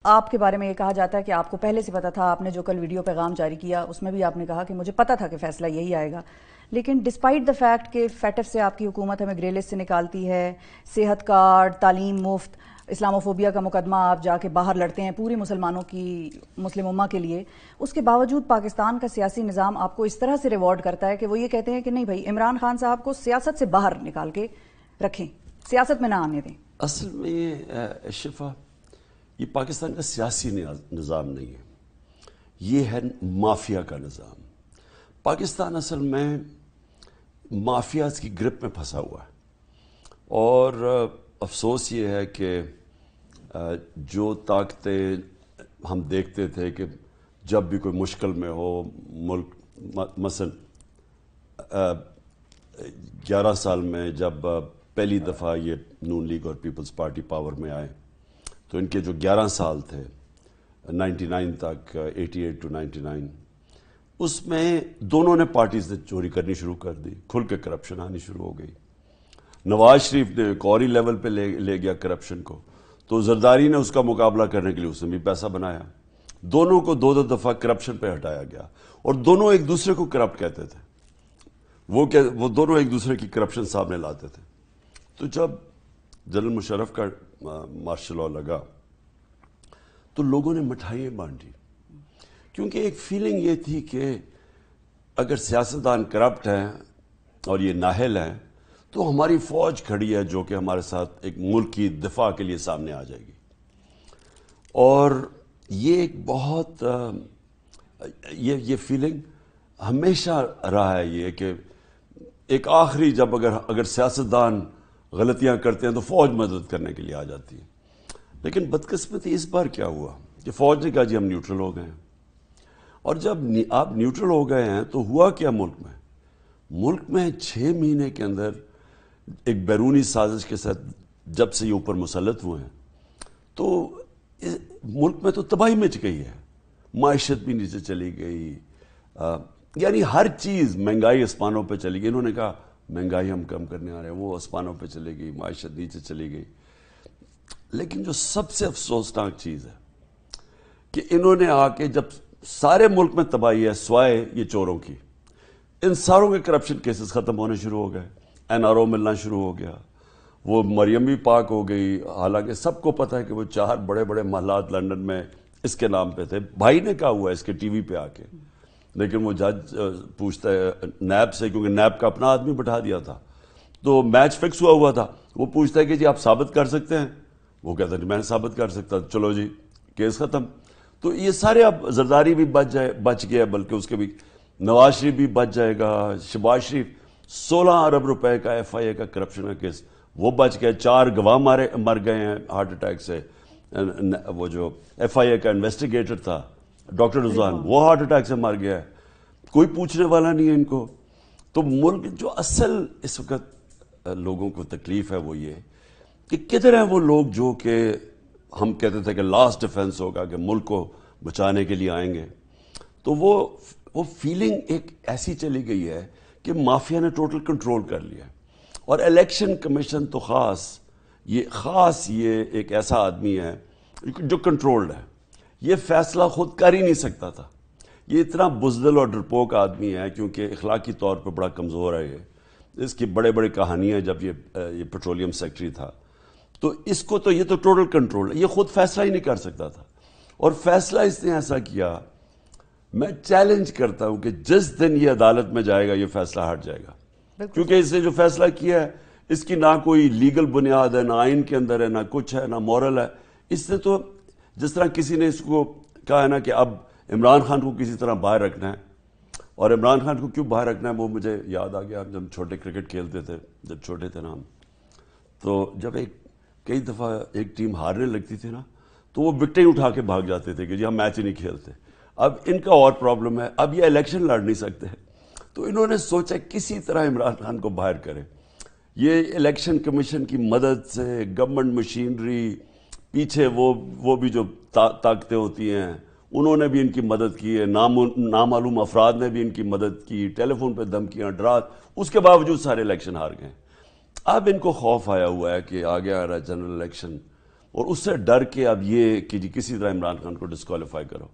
آپ کے بارے میں یہ کہا جاتا ہے کہ آپ کو پہلے سے پتا تھا، آپ نے جو کل ویڈیو پیغام جاری کیا اس میں بھی آپ نے کہا کہ مجھے پتا تھا کہ فیصلہ یہی آئے گا، لیکن ڈسپائٹ دا فیکٹ کہ فیٹف سے آپ کی حکومت ہمیں گرے لسٹ سے نکالتی ہے، صحت کارڈ، تعلیم مفت، اسلاموفوبیا کا مقدمہ آپ جا کے باہر لڑتے ہیں پوری مسلمانوں کی، مسلم امہ کے لیے، اس کے باوجود پاکستان کا سیاسی نظام آپ کو اس طرح سے ریوارڈ کرتا ہے کہ وہ یہ کہتے ہیں کہ نہیں بھائی عمران خان صاحب کو سیاست سے باہر نکال کے رکھیں، سیاست میں نہ آنے دیں۔ اصل میں یہ شفا، یہ پاکستان کا سیاسی نظام نہیں ہے، یہ ہے مافیا کا نظام۔ پاکستان اصل میں مافیاز کی گرپ میں پھنسا ہوا ہے، اور افسوس یہ ہے کہ جو طاقتیں ہم دیکھتے تھے کہ جب بھی کوئی مشکل میں ہو ملک، مثلا 11 سال میں جب پہلی دفعہ یہ نون لیگ اور پیپلز پارٹی پاور میں آئے تو ان کے جو 11 سال تھے 99 تک، 88 ٹو 99، اس میں دونوں نے پارٹیز نے چوری کرنی شروع کر دی، کھل کے کرپشن آنی شروع ہو گئی۔ نواز شریف نے ایک اور ہی لیول پہ لے گیا کرپشن کو، تو زرداری نے اس کا مقابلہ کرنے کے لیے اس نے بھی پیسہ بنایا، دونوں کو 2 دفعہ کرپشن پہ ہٹایا گیا، اور دونوں ایک دوسرے کو کرپٹ کہتے تھے، وہ دونوں ایک دوسرے کی کرپشن سامنے لاتے تھے۔ تو جب جنرل مشرف کا مارشل لاء لگا تو لوگوں نے مٹھائیاں بانٹی، کیونکہ ایک فیلنگ یہ تھی کہ اگر سیاستدان کرپٹ ہیں اور یہ نااہل ہیں تو ہماری فوج کھڑی ہے جو کہ ہمارے ساتھ ایک ملک کی دفاع کے لیے سامنے آ جائے گی۔ اور یہ ایک بہت یہ فیلنگ ہمیشہ رہا ہے، یہ کہ ایک آخری جب اگر سیاستدان غلطیاں کرتے ہیں تو فوج مدد کرنے کے لیے آ جاتی ہے۔ لیکن بدقسمتی اس بار کیا ہوا کہ فوج نے کہا جی ہم نیوٹرل ہو گئے ہیں، اور جب آپ نیوٹرل ہو گئے ہیں تو ہوا کیا ملک میں 6 مہینے کے اندر ایک بیرونی سازش کے ساتھ جب سے یہ اوپر مسلط ہوئے ہیں تو ملک میں تو تباہی مچ گئی ہے، معیشت بھی نیچے چلی گئی، یعنی ہر چیز، مہنگائی اسپانوں پہ چلی گئی۔ انہوں نے کہا مہنگائی ہم کم کرنے آ رہے ہیں، وہ اسپانوں پہ چلی گئی، معیشت نیچے چلی گئی۔ لیکن جو سب سے افسوسناک چیز ہے کہ انہوں نے آ کے جب سارے ملک میں تباہی ہے سوائے یہ چوروں کی، ان ساروں کے کرپشن کیسز ختم ہونے شروع ہو گئے، این آر او ملنا شروع ہو گیا، وہ مریم بھی پاک ہو گئی، حالانکہ سب کو پتہ ہے کہ وہ 4 بڑے بڑے محلات لنڈن میں اس کے نام پہ تھے، بھائی نے کہا ہوا ہے اس کے ٹی وی پہ آ کے، لیکن وہ جج پوچھتا ہے نیب سے، کیونکہ نیب کا اپنا آدمی بٹھا دیا تھا تو میچ فکس ہوا تھا، وہ پوچھتا ہے کہ جی آپ ثابت کر سکتے ہیں، وہ کہتا ہے میں نے ثابت کر سکتا، چلو جی کیس ختم۔ تو یہ سارے، اب زرداری بھی بچ گیا، بلکہ اس کے بھی نواز شریف بھی بچ جائے گا، شہباز شریف 16 ارب روپے کا ایف آئی اے کا کرپشن کا کیس وہ بچ گئے، 4 گواہ مر گئے ہیں ہارٹ اٹیک سے، وہ جو ایف آئی اے کا انویسٹیگیٹر تھا ڈاکٹر رضوان وہ ہارٹ اٹیک سے مر گیا ہے، کوئی پوچھنے والا نہیں ہے ان کو۔ تو ملک جو اصل اس وقت لوگوں کو تکلیف ہے وہ یہ کہ کدھر ہیں وہ لوگ جو کہ ہم کہتے تھے کہ لاسٹ ڈیفنس ہوگا، کہ ملک کو بچانے کے لیے آئیں گے۔ تو وہ فیلنگ ایک ایسی چلی گئی ہے کہ مافیا نے ٹوٹل کنٹرول کر لیا، اور الیکشن کمیشن تو خاص یہ ایک ایسا آدمی ہے جو کنٹرولڈ ہے، یہ فیصلہ خود کر ہی نہیں سکتا تھا، یہ اتنا بزدل اور ڈرپوک آدمی ہے کیونکہ اخلاقی طور پہ بڑا کمزور ہے، اس کی بڑے کہانیاں، جب یہ پیٹرولیم سیکٹری تھا تو اس کو تو یہ تو ٹوٹل کنٹرول ہے، یہ خود فیصلہ ہی نہیں کر سکتا تھا، اور فیصلہ اس نے ایسا کیا، میں چیلنج کرتا ہوں کہ جس دن یہ عدالت میں جائے گا یہ فیصلہ ہٹ جائے گا، کیونکہ اس نے جو فیصلہ کیا ہے اس کی نہ کوئی لیگل بنیاد ہے، نہ آئین کے اندر ہے، نہ کچھ ہے، نہ مورل ہے۔ اس نے تو جس طرح کسی نے اس کو کہا ہے نا کہ اب عمران خان کو کسی طرح باہر رکھنا ہے، اور عمران خان کو کیوں باہر رکھنا ہے وہ مجھے یاد آ گیا، جب چھوٹے کرکٹ کھیلتے تھے، جب چھوٹے تھے نا ہم، تو جب کئی دفعہ ایک ٹیم ہارنے لگتی تھی نا تو وہ وکٹیں اٹھا کے بھاگ جاتے تھے کہ جی ہم میچ ہی نہیں کھیلتے۔ اب ان کا اور پرابلم ہے، اب یہ الیکشن لڑ نہیں سکتے، تو انہوں نے سوچا کسی طرح عمران خان کو باہر کرے۔ یہ الیکشن کمیشن کی مدد سے، گورنمنٹ مشینری پیچھے وہ بھی جو طاقتیں ہوتی ہیں انہوں نے بھی ان کی مدد کی ہے، نامعلوم افراد نے بھی ان کی مدد کی، ٹیلی فون پہ دھمکیاں، ڈرات، اس کے باوجود سارے الیکشن ہار گئے۔ اب ان کو خوف آیا ہوا ہے کہ آگے آ رہا ہے جنرل الیکشن، اور اس سے ڈر کے اب یہ کہ جی کسی طرح عمران خان کو ڈسکوالیفائی کرو.